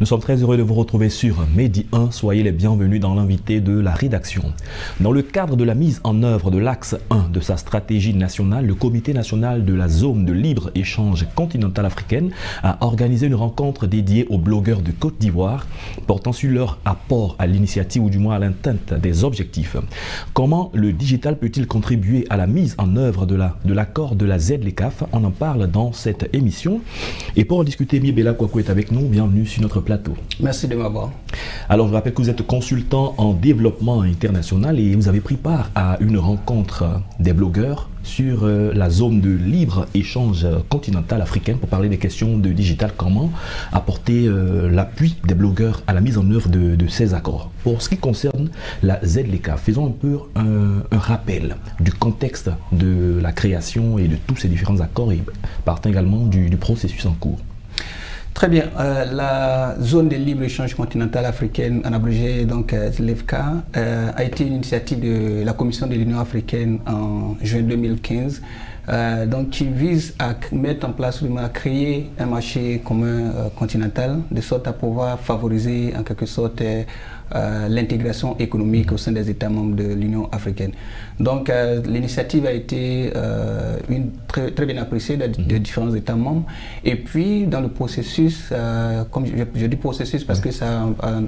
Nous sommes très heureux de vous retrouver sur Medi 1. Soyez les bienvenus dans l'invité de la rédaction. Dans le cadre de la mise en œuvre de l'axe 1 de sa stratégie nationale, le Comité national de la zone de libre-échange continentale africaine a organisé une rencontre dédiée aux blogueurs de Côte d'Ivoire portant sur leur apport à l'initiative ou du moins à l'atteinte des objectifs. Comment le digital peut-il contribuer à la mise en œuvre de l'accord de la ZLECAf? On en parle dans cette émission. Et pour en discuter, Mibela Kwaku est avec nous. Bienvenue sur notre plateau. Merci de m'avoir. Alors, je rappelle que vous êtes consultant en développement international et vous avez pris part à une rencontre des blogueurs sur la zone de libre-échange continentale africaine pour parler des questions de digital. Comment apporter l'appui des blogueurs à la mise en œuvre de ces accords. Pour ce qui concerne la ZLECAf, faisons un peu un rappel du contexte de la création et de tous ces différents accords et partant également du processus en cours. Très bien. La zone de libre-échange continentale africaine, en abrégé donc ZLECAf, a été une initiative de la Commission de l'Union africaine en juin 2015, donc qui vise à mettre en place, à créer un marché commun continental, de sorte à pouvoir favoriser en quelque sorte l'intégration économique au sein des États membres de l'Union africaine. Donc l'initiative a été très bien appréciée de différents États membres. Et puis dans le processus, comme je dis processus parce que ça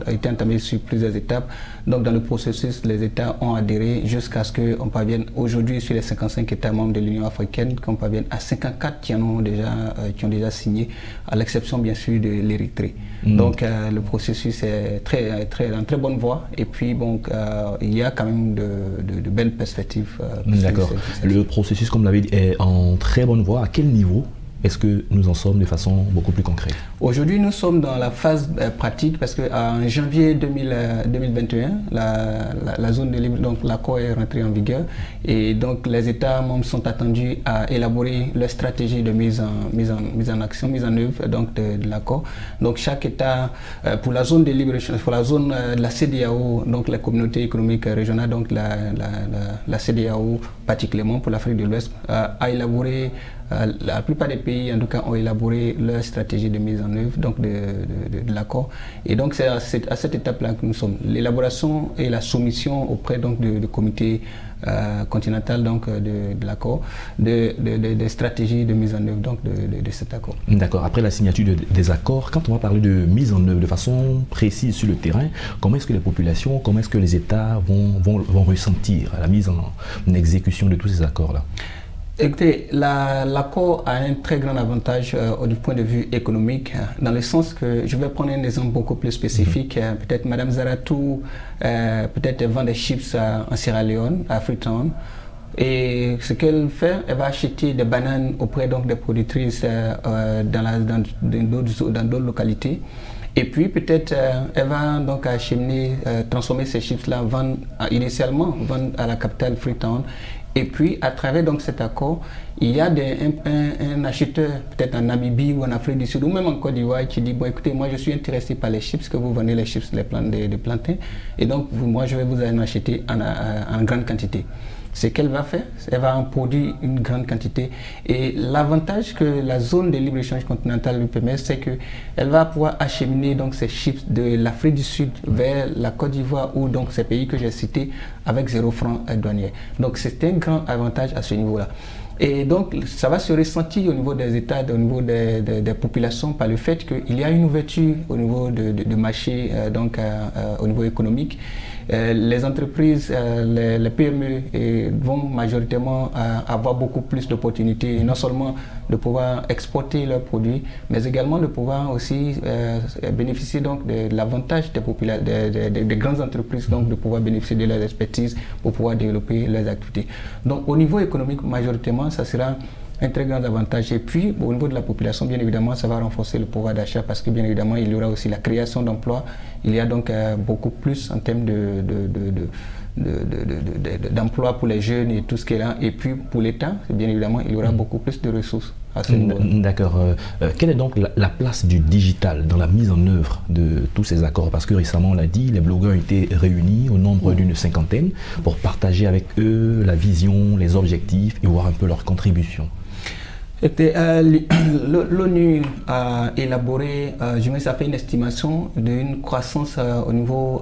a été entamé sur plusieurs étapes, donc dans le processus, les États ont adhéré jusqu'à ce qu'on parvienne aujourd'hui sur les 55 États membres de l'Union africaine, qu'on parvienne à 54 qui ont déjà signé, à l'exception bien sûr de l'Érythrée. Donc le processus est en très bonne voie et puis bon, il y a quand même de belles perspectives. D'accord. Le processus, comme vous l'avez dit, est en très bonne voie. À quel niveau est-ce que nous en sommes de façon beaucoup plus concrète? Aujourd'hui, nous sommes dans la phase pratique parce qu'en janvier 2021, la zone de libre, donc l'accord est rentré en vigueur et donc les États membres sont attendus à élaborer leur stratégie de mise en action, mise en œuvre donc de l'accord. Donc chaque État, pour la zone de libre-échange, pour la zone de la CEDEAO, donc la communauté économique régionale, donc la CEDEAO particulièrement pour l'Afrique de l'Ouest, a élaboré. La plupart des pays, en tout cas, ont élaboré leur stratégie de mise en œuvre donc de l'accord. Et donc, c'est à cette étape-là que nous sommes. L'élaboration et la soumission auprès donc, du comité continental donc, de l'accord, des stratégies de mise en œuvre donc, de cet accord. D'accord. Après la signature des accords, quand on va parler de mise en œuvre de façon précise sur le terrain, comment est-ce que les populations, comment est-ce que les États vont ressentir la mise en exécution de tous ces accords-là? Écoutez, l'accord a un très grand avantage du point de vue économique, dans le sens que, je vais prendre un exemple beaucoup plus spécifique, peut-être Madame Zaratou, peut-être vend des chips en Sierra Leone, à Freetown, et ce qu'elle fait, elle va acheter des bananes auprès donc, des productrices dans d'autres localités. Et puis peut-être elle va donc acheminer, transformer ces chips-là, initialement vendre à la capitale Freetown. Et puis, à travers donc, cet accord, il y a un acheteur, peut-être en Namibie ou en Afrique du Sud, ou même en Côte d'Ivoire, qui dit, bon écoutez, moi je suis intéressé par les chips, que vous vendez les chips, de plantains, et donc moi je vais vous en acheter en grande quantité. Ce qu'elle va faire, elle va en produire une grande quantité. Et l'avantage que la zone de libre-échange continentale lui permet, c'est qu'elle va pouvoir acheminer donc, ces chips de l'Afrique du Sud vers la Côte d'Ivoire ou donc ces pays que j'ai cités avec 0 francs douanier. Donc c'est un grand avantage à ce niveau-là. Et donc, ça va se ressentir au niveau des États, au niveau des populations, par le fait qu'il y a une ouverture au niveau de marché, donc au niveau économique. Les entreprises, les PME vont majoritairement avoir beaucoup plus d'opportunités, non seulement de pouvoir exporter leurs produits, mais également de pouvoir aussi bénéficier donc de l'avantage des grandes entreprises, donc de pouvoir bénéficier de leur expertise pour pouvoir développer leurs activités. Donc au niveau économique, majoritairement, ça sera un très grand avantage. Et puis, au niveau de la population, bien évidemment, ça va renforcer le pouvoir d'achat parce que, bien évidemment, il y aura aussi la création d'emplois. Il y a donc beaucoup plus en termes d'emplois pour les jeunes et tout ce qui est là. Et puis, pour l'État, bien évidemment, il y aura beaucoup plus de ressources à ce niveau. D'accord. Quelle est donc la place du digital dans la mise en œuvre de tous ces accords? Parce que récemment, on l'a dit, les blogueurs ont été réunis au nombre d'une cinquantaine pour partager avec eux la vision, les objectifs et voir un peu leur contribution. L'ONU a élaboré, ça fait une estimation d'une croissance au niveau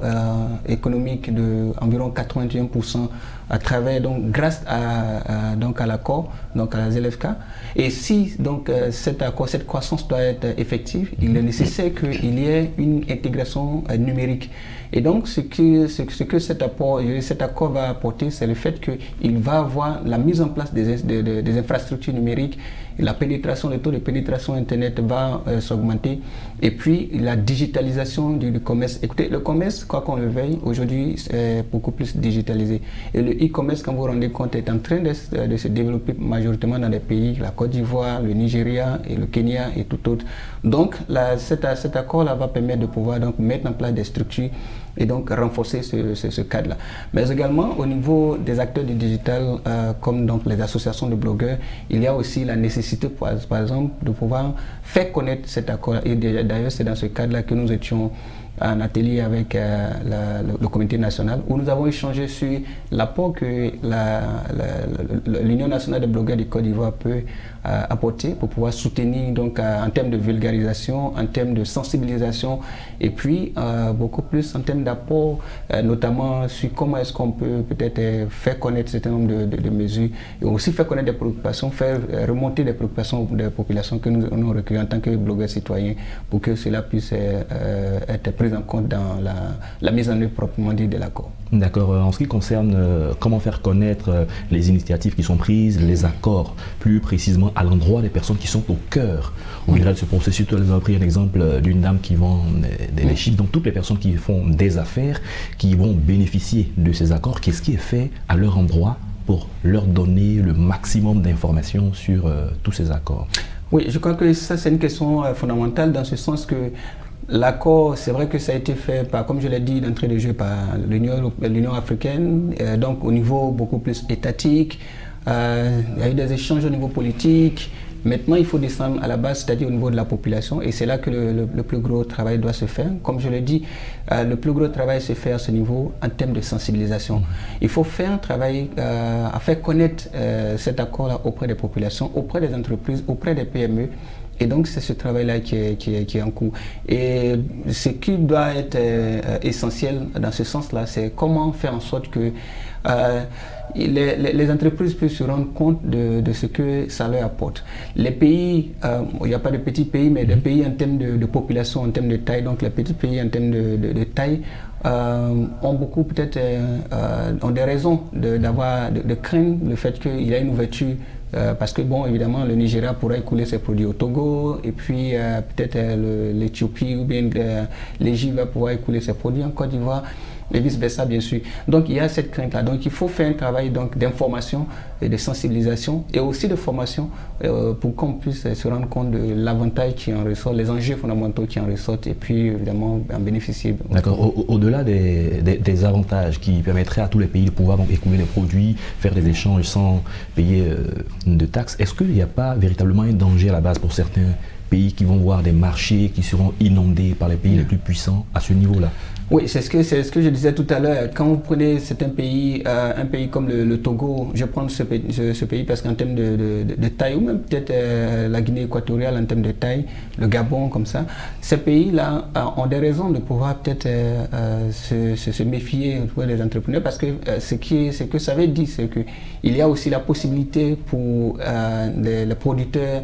économique d'environ 81% à travers, donc grâce à l'accord, donc à la ZLFK. Et si donc cet accord, cette croissance doit être effective, il est nécessaire qu'il y ait une intégration numérique. Et donc ce que cet accord va apporter, c'est le fait qu'il va avoir la mise en place des infrastructures numériques. La pénétration, le taux de pénétration Internet va s'augmenter, et puis la digitalisation du commerce. Écoutez, le commerce, quoi qu'on le veuille, aujourd'hui c'est beaucoup plus digitalisé. Et le e-commerce, quand vous vous rendez compte, est en train de se développer majoritairement dans des pays, la Côte d'Ivoire, le Nigeria et le Kenya et tout autre. Donc cet accord-là va permettre de pouvoir donc mettre en place des structures et donc renforcer ce cadre-là. Mais également au niveau des acteurs du digital, comme donc les associations de blogueurs, il y a aussi la nécessité, par exemple, de pouvoir faire connaître cet accord. Et d'ailleurs, c'est dans ce cadre-là que nous étions en atelier avec le comité national, où nous avons échangé sur l'apport que l'Union nationale des blogueurs du Côte d'Ivoire peut apporter pour pouvoir soutenir donc en termes de vulgarisation, en termes de sensibilisation, et puis beaucoup plus en termes d'apport, notamment sur comment est-ce qu'on peut peut-être faire connaître un certain nombre de mesures, et aussi faire connaître des préoccupations, faire remonter des préoccupations des populations que nous recueillons en tant que blogueurs citoyens, pour que cela puisse être pris en compte dans la mise en œuvre proprement dit de l'accord. D'accord. En ce qui concerne comment faire connaître les initiatives qui sont prises, les accords, plus précisément à l'endroit des personnes qui sont au cœur de ce processus. Tu as pris un exemple d'une dame qui vend des chiffres, donc toutes les personnes qui font des affaires, qui vont bénéficier de ces accords, qu'est-ce qui est fait à leur endroit pour leur donner le maximum d'informations sur tous ces accords? Oui, je crois que ça c'est une question fondamentale, dans ce sens que l'accord, c'est vrai que ça a été fait par, comme je l'ai dit d'entrée de jeu, par l'Union africaine, donc au niveau beaucoup plus étatique. Il y a eu des échanges au niveau politique. Maintenant, il faut descendre à la base, c'est-à-dire au niveau de la population, et c'est là que le plus gros travail doit se faire. Comme je l'ai dit, le plus gros travail se fait à ce niveau en termes de sensibilisation. Il faut faire un travail à faire connaître cet accord-là auprès des populations, auprès des entreprises, auprès des PME. Et donc, c'est ce travail-là qui est en cours. Et ce qui doit être essentiel dans ce sens-là, c'est comment faire en sorte que les entreprises puissent se rendre compte de ce que ça leur apporte. Les pays, il n'y a pas de petits pays, mais des pays en termes de population, en termes de taille, donc les petits pays en termes de taille, ont beaucoup peut-être ont des raisons de craindre le fait qu'il y a une ouverture. Parce que, bon, évidemment, le Nigeria pourra écouler ses produits au Togo, et puis peut-être l'Éthiopie ou bien l'Égypte va pouvoir écouler ses produits en Côte d'Ivoire, et vice-versa, bien sûr. Donc, il y a cette crainte-là. Donc, il faut faire un travail d'information et de sensibilisation, et aussi de formation, pour qu'on puisse se rendre compte de l'avantage qui en ressort, les enjeux fondamentaux qui en ressortent, et puis, évidemment, en bénéficier. D'accord. Au-delà des avantages qui permettraient à tous les pays de pouvoir donc écouler les produits, faire des échanges sans payer de taxes, est-ce qu'il n'y a pas véritablement un danger à la base pour certains pays qui vont voir des marchés qui seront inondés par les pays les plus puissants à ce niveau-là? Oui, c'est ce que je disais tout à l'heure. Quand vous prenez certains pays, un pays comme le Togo, je prends ce pays parce qu'en termes de taille, ou même peut-être la Guinée équatoriale en termes de taille, le Gabon comme ça, ces pays-là ont des raisons de pouvoir peut-être se méfier des entrepreneurs, parce que ce que ça veut dire, c'est qu'il y a aussi la possibilité pour les producteurs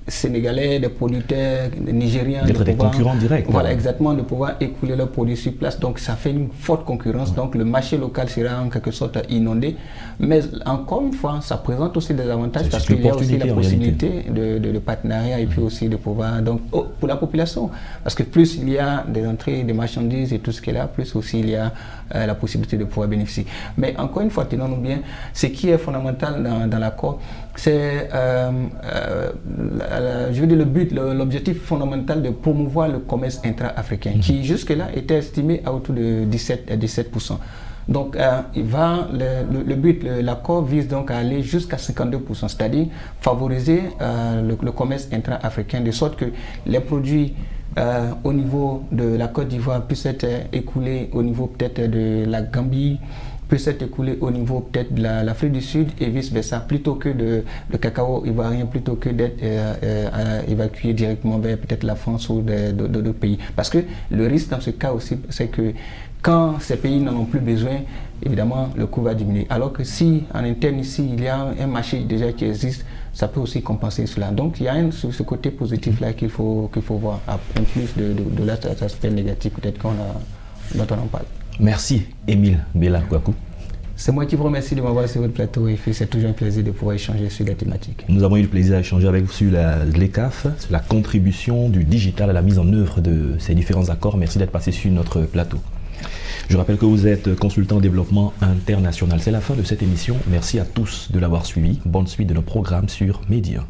sénégalais, des producteurs nigériens, d'être des concurrents directs. Voilà, exactement, de pouvoir écouler leurs produits sur place. Donc ça fait une forte concurrence. Donc le marché local sera en quelque sorte inondé. Mais encore une fois, ça présente aussi des avantages, parce qu'il y a aussi la possibilité de partenariat, et puis aussi de pouvoir, donc pour la population, parce que plus il y a des entrées de marchandises et tout ce qui est là, plus aussi il y a la possibilité de pouvoir bénéficier. Mais encore une fois, tenons-nous bien, ce qui est fondamental dans l'accord, c'est, je veux dire, le but, l'objectif fondamental de promouvoir le commerce intra-africain, qui jusque-là était estimé à autour de 17%. Donc, le but, l'accord vise donc à aller jusqu'à 52%, c'est-à-dire favoriser le commerce intra-africain, de sorte que les produits au niveau de la Côte d'Ivoire puissent être écoulés au niveau peut-être de la Gambie, peut s'être écoulé au niveau peut-être de l'Afrique du Sud et vice-versa, plutôt que le cacao ivoirien, plutôt que d'être évacué directement vers peut-être la France ou d'autres pays. Parce que le risque dans ce cas aussi, c'est que quand ces pays n'en ont plus besoin, évidemment, le coût va diminuer. Alors que si, en interne ici, il y a un marché déjà qui existe, ça peut aussi compenser cela. Donc, il y a ce côté positif-là qu'il faut voir, en plus de l'aspect négatif peut-être dont on en parle. Merci, Émile Bella Kouakou. C'est moi qui vous remercie de m'avoir sur votre plateau et c'est toujours un plaisir de pouvoir échanger sur la thématique. Nous avons eu le plaisir d'échanger avec vous sur l'ECAF, sur la contribution du digital à la mise en œuvre de ces différents accords. Merci d'être passé sur notre plateau. Je rappelle que vous êtes consultant en développement international. C'est la fin de cette émission. Merci à tous de l'avoir suivi. Bonne suite de nos programmes sur Média.